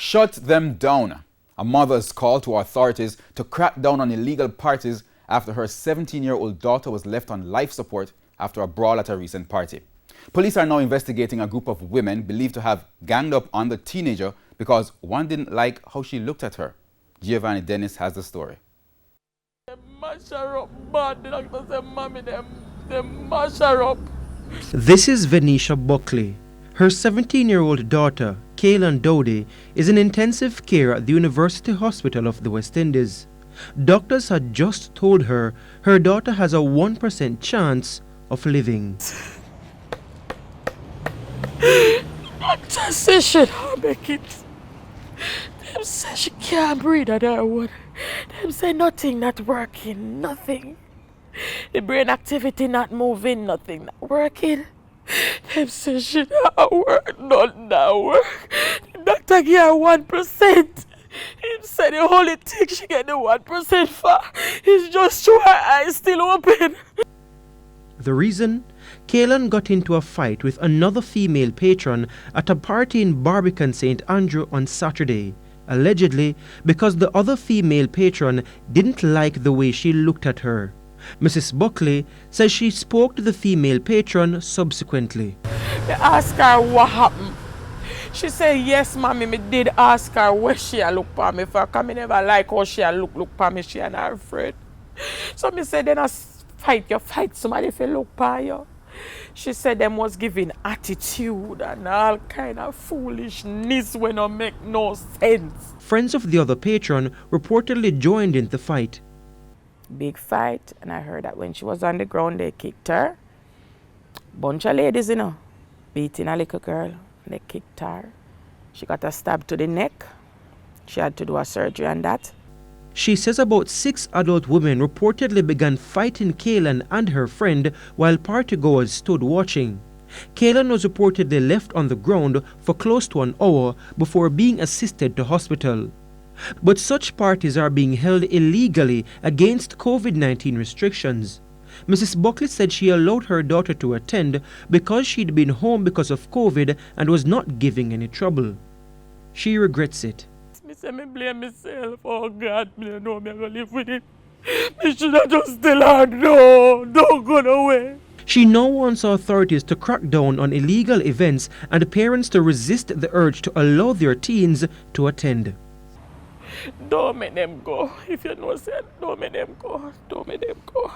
Shut them down. A mother has called to authorities to crack down on illegal parties after her 17-year-old daughter was left on life support after a brawl at a recent party. Police are now investigating a group of women believed to have ganged up on the teenager because one didn't like how she looked at her. Giovanni Dennis has the story. This is Venetia Buckley. Her 17-year-old daughter, Kaylin Dode, is in intensive care at the University Hospital of the West Indies. Doctors had just told her her daughter has a 1% chance of living. Doctor said she don't make it. Them say she can't breathe at her one. Them say nothing not working, nothing. The brain activity not moving, nothing not working. Them say she not work, none not work. The doctor give her 1%. He said the only thing she get the 1% for is just to her eyes still open. The reason? Kaylin got into a fight with another female patron at a party in Barbican St. Andrew on Saturday, allegedly because the other female patron didn't like the way she looked at her. Mrs. Buckley says she spoke to the female patron subsequently. They asked her what happened. She said, yes, mommy, me did ask her where she look for me for, because me never like how she look for me, she and her friend. So me said, then I you fight somebody if you look for you. She said them was giving attitude and all kind of foolishness when it make no sense. Friends of the other patron reportedly joined in the fight. Big fight, and I heard that when she was on the ground they kicked her. Bunch of ladies, beating a little girl. They kicked her. She got a stab to the neck. She had to do a surgery on that. She says about 6 adult women reportedly began fighting Kaylin and her friend while partygoers stood watching. Kaylin was reportedly left on the ground for close to an hour before being assisted to hospital. But such parties are being held illegally against COVID-19 restrictions. Mrs. Buckley said she allowed her daughter to attend because she'd been home because of COVID and was not giving any trouble. She regrets it. Me say me blame myself. Oh God, me don't know me gonna live with it. Me should have just tell her no, don't go away. She now wants authorities to crack down on illegal events and parents to resist the urge to allow their teens to attend. Don't make them go. If you know said, don't make them go. Don't make them go.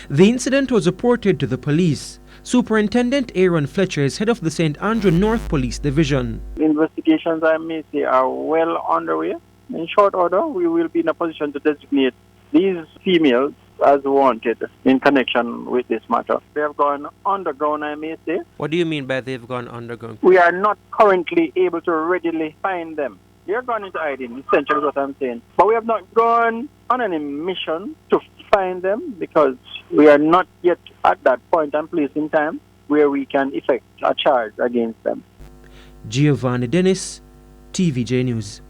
The incident was reported to the police. Superintendent Aaron Fletcher is head of the St. Andrew North Police Division. Investigations, I may say, are well underway. In short order, we will be in a position to designate these females as wanted in connection with this matter. They have gone underground, I may say. What do you mean by they've gone underground? We are not currently able to readily find them. They are gone into hiding, essentially is what I'm saying. But we have not gone on any mission to find them because we are not yet at that point and place in time where we can effect a charge against them. Giovanni Dennis, TVJ News.